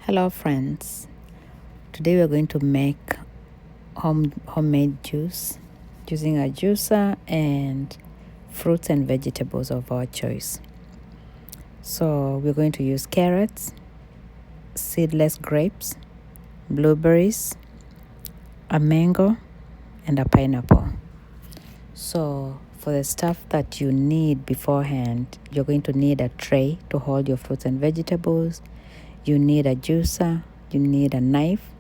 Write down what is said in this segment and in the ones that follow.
Hello friends, today we're going to make homemade juice using a juicer and fruits and vegetables of our choice. So we're going to use carrots, seedless grapes, blueberries, a mango, and a pineapple. So for the stuff that you need beforehand, you're going to need a tray to hold your fruits and vegetables. You need a juicer, you need a knife,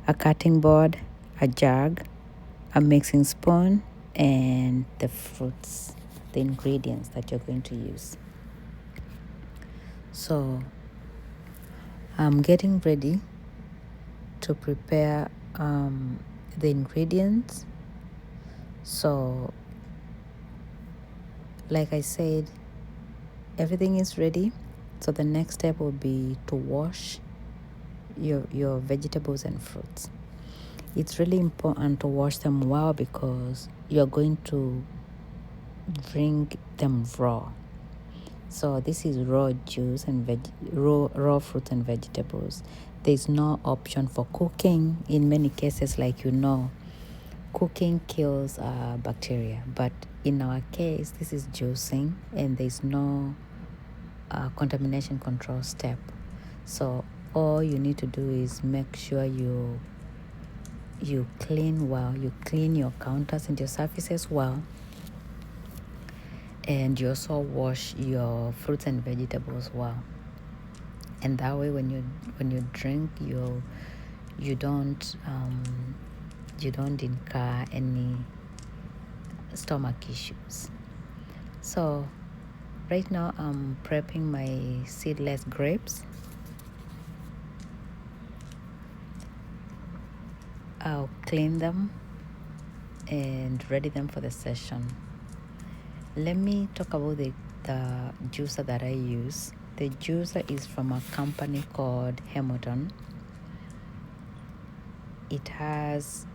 a cutting board, a jug, a mixing spoon, and the fruits, the ingredients that you're going to use. So I'm getting ready to prepare the ingredients. So like I said, everything is ready. So the next step will be to wash your vegetables and fruits. It's really important to wash them well because you're going to drink them raw. So this is raw juice and raw fruit and vegetables. There's no option for cooking. In many cases, like cooking kills bacteria. But in our case, this is juicing and there's no contamination control step. So all you need to do is make sure you clean well. You clean your counters and your surfaces well. And you also wash your fruits and vegetables well. And that way when you drink you don't incur any stomach issues. So right now I'm prepping my seedless grapes. I'll clean them and ready them for the session. Let me talk about the juicer that I use. The juicer is from a company called Hamilton. It has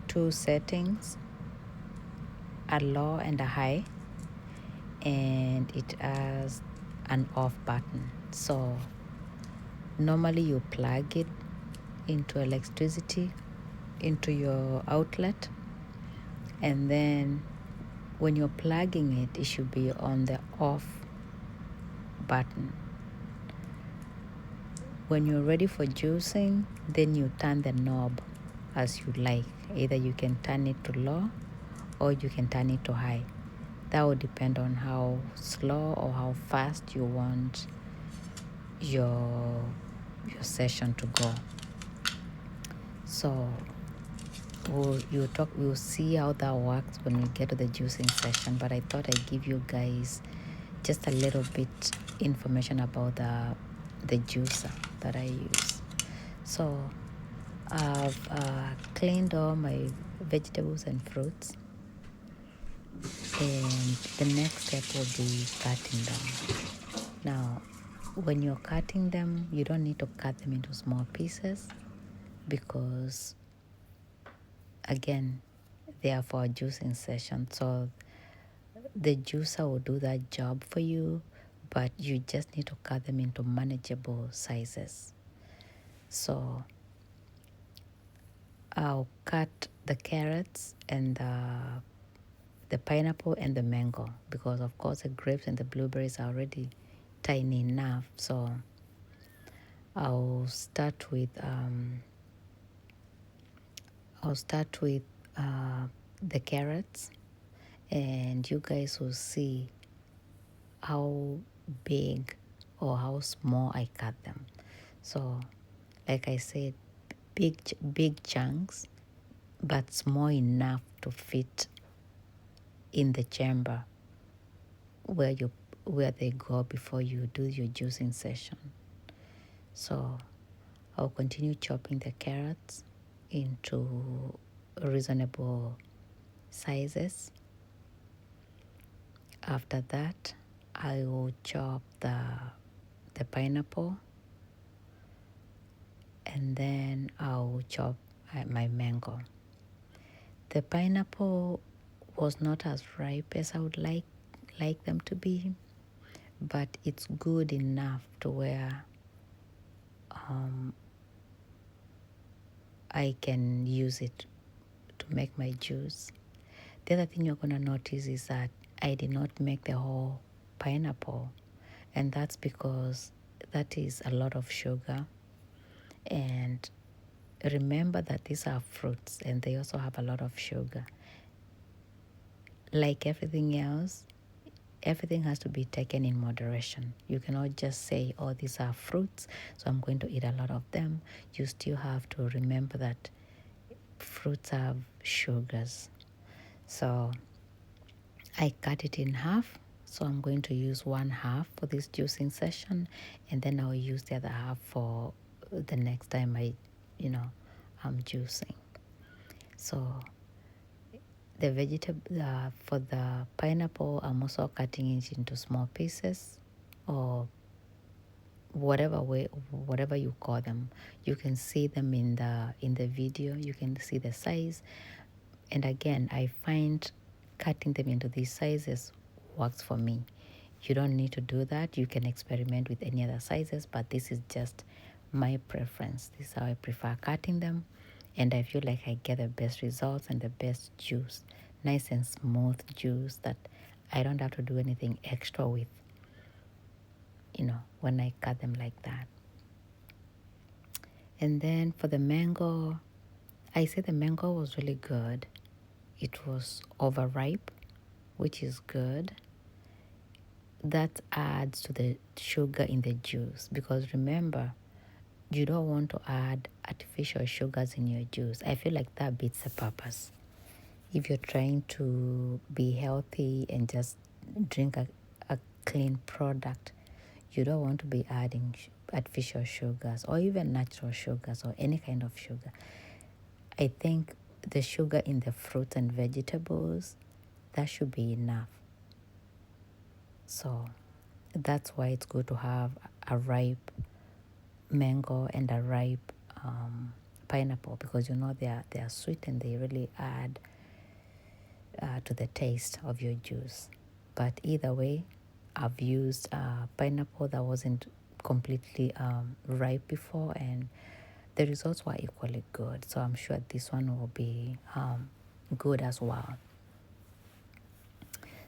two settings, a low and a high, and it has an off button. So normally you plug it into electricity into your outlet, and then when you're plugging it, it should be on the off button. When you're ready for juicing, then you turn the knob as you like. Either you can turn it to low or you can turn it to high. That will depend on how slow or how fast you want your session to go. So we'll see how that works when we get to the juicing session. But I thought I'd give you guys just a little bit information about the juicer that I use. So I've cleaned all my vegetables and fruits, and the next step will be cutting them. Now, when you're cutting them, you don't need to cut them into small pieces because, again, they are for a juicing session. So the juicer will do that job for you, but you just need to cut them into manageable sizes. So I'll cut the carrots and the pineapple and the mango because, of course, the grapes and the blueberries are already tiny enough. So I'll start with the carrots, and you guys will see how big or how small I cut them. So, like I said, big chunks, but small enough to fit in the chamber where they go before you do your juicing session. So I'll continue chopping the carrots into reasonable sizes. After that, I will chop the pineapple, and then I'll chop my mango. The pineapple was not as ripe as I would like them to be, but it's good enough to where I can use it to make my juice. The other thing you're going to notice is that I did not make the whole pineapple, and that's because that is a lot of sugar. And remember that these are fruits and they also have a lot of sugar. Like everything else, everything has to be taken in moderation. You cannot just say, oh, these are fruits, so I'm going to eat a lot of them. You still have to remember that fruits have sugars. So I cut it in half. So I'm going to use one half for this juicing session, and then I'll use the other half for the next time I'm juicing. So the vegetable for the pineapple, I'm also cutting it into small pieces, or whatever you call them. You can see them in the video. You can see the size. And again, I find cutting them into these sizes works for me. You don't need to do that. You can experiment with any other sizes, but this is just my preference. This is how I prefer cutting them, and I feel like I get the best results and the best juice. Nice and smooth juice that I don't have to do anything extra with, when I cut them like that. And then for the mango, I say the mango was really good. It was overripe, which is good. That adds to the sugar in the juice, because remember, you don't want to add artificial sugars in your juice. I feel like that beats the purpose. If you're trying to be healthy and just drink a clean product, you don't want to be adding artificial sugars or even natural sugars or any kind of sugar. I think the sugar in the fruits and vegetables, that should be enough. So that's why it's good to have a ripe mango and a ripe pineapple, because they are sweet and they really add to the taste of your juice. But either way, I've used pineapple that wasn't completely ripe before, and the results were equally good. So I'm sure this one will be good as well.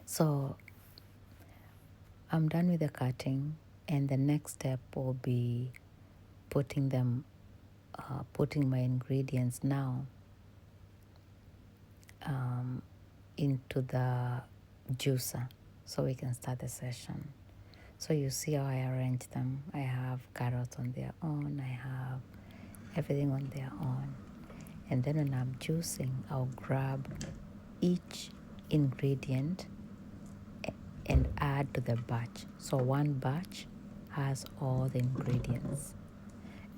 So I'm done with the cutting, and the next step will be putting my ingredients now into the juicer so we can start the session. So you see how I arrange them. I have carrots on their own. I have everything on their own. And then when I'm juicing, I'll grab each ingredient and add to the batch. So one batch has all the ingredients.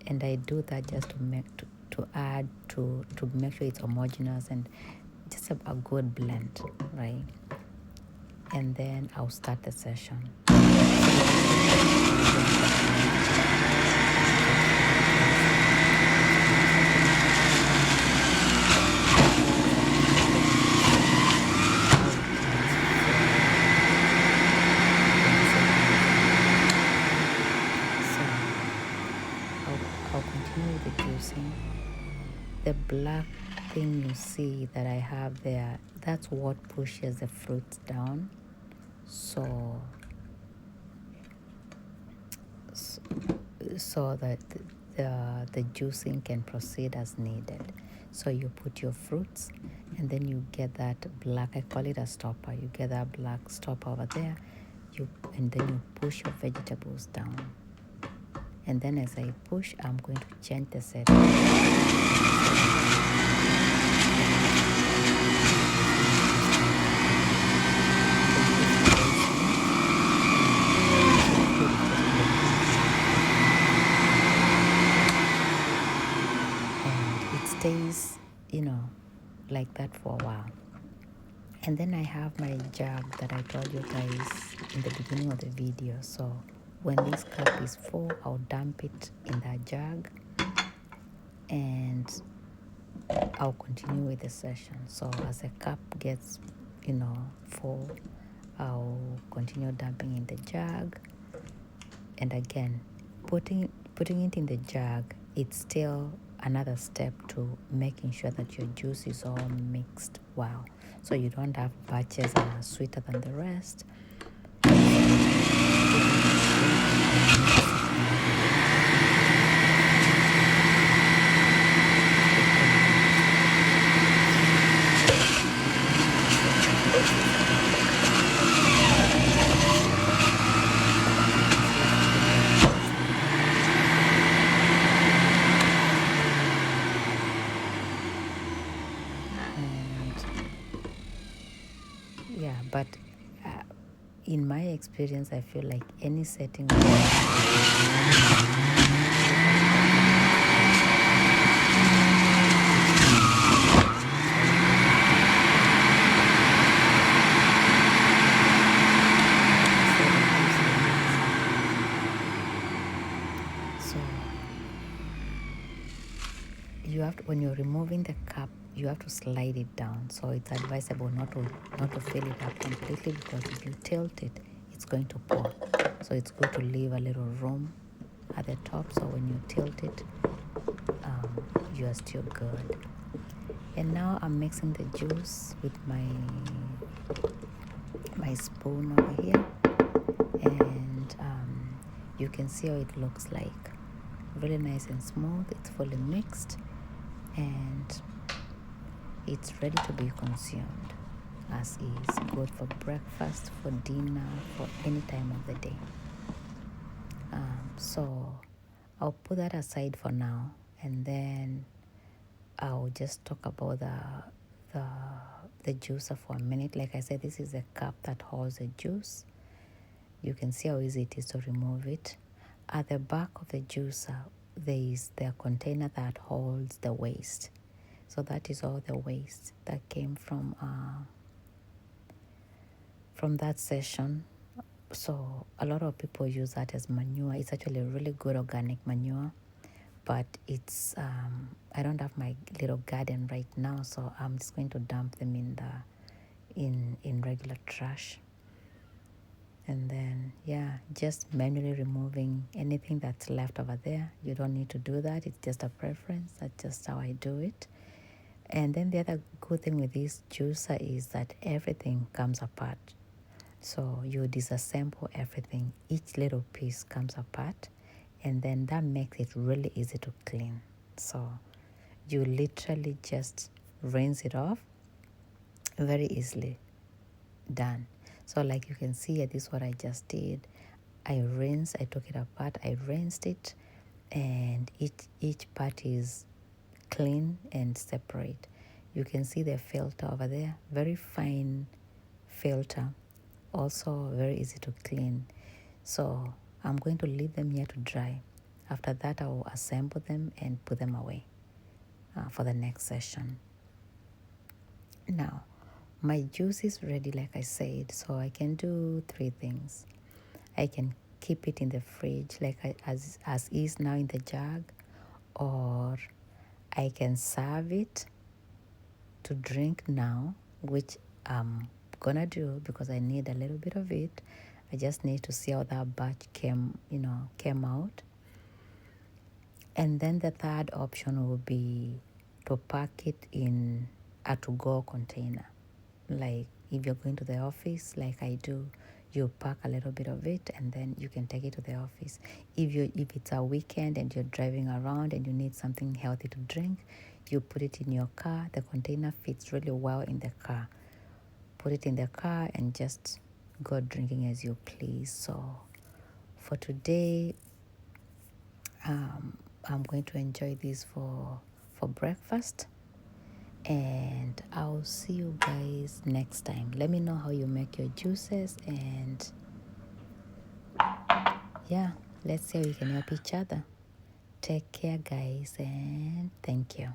And I do that just to make sure it's homogeneous and just a good blend, right? And then I'll start the session. I'll continue with the juicing. The black thing you see that I have there, that's what pushes the fruits down. So that the juicing can proceed as needed. So you put your fruits, and then you get that black, I call it a stopper. You get that black stopper over there, and then you push your vegetables down. And then as I push, I'm going to change the setting. Stays, like that for a while. And then I have my jug that I told you guys in the beginning of the video. So when this cup is full, I'll dump it in that jug and I'll continue with the session. So as the cup gets, full, I'll continue dumping in the jug. And again, putting it in the jug, it's still another step to making sure that your juice is all mixed well. So you don't have batches that are sweeter than the rest. Yeah, but in my experience, I feel like any setting so you have to, when you're removing the cup, you have to slide it down. So it's advisable not to fill it up completely, because if you tilt it, it's going to pour. So it's good to leave a little room at the top, so when you tilt it, you are still good. And now I'm mixing the juice with my spoon over here, and you can see how it looks like. Really nice and smooth. It's fully mixed, and it's ready to be consumed as is. Good for breakfast, for dinner, for any time of the day. So I'll put that aside for now, and then I'll just talk about the juicer for a minute. Like I said, this is a cup that holds the juice. You can see how easy it is to remove it. At the back of the juicer, there is the container that holds the waste. So that is all the waste that came from that session. So a lot of people use that as manure. It's actually really good organic manure, but it's I don't have my little garden right now, so I'm just going to dump them in regular trash. And then, yeah, just manually removing anything that's left over there. You don't need to do that. It's just a preference. That's just how I do it. And then the other good thing with this juicer is that everything comes apart. So you disassemble everything. Each little piece comes apart. And then that makes it really easy to clean. So you literally just rinse it off. Very easily done. So like you can see here, this is what I just did. I took it apart, I rinsed it, and each part is clean and separate. You can see the filter over there, very fine filter, also very easy to clean. So I'm going to leave them here to dry. After that, I will assemble them and put them away for the next session. Now, my juice is ready, like I said, so I can do 3 things. I can keep it in the fridge as is now in the jug, or I can serve it to drink now, which I'm gonna do because I need a little bit of it. I just need to see how that batch came out. And then the third option will be to pack it in a to-go container. Like if you're going to the office, like I do, you pack a little bit of it and then you can take it to the office. If it's a weekend and you're driving around and you need something healthy to drink, you put it in your car. The container fits really well in the car. Put it in the car and just go drinking as you please. So for today, I'm going to enjoy this for breakfast, and I'll see you guys next time. Let me know how you make your juices, and yeah, let's see how we can help each other. Take care, guys, and thank you.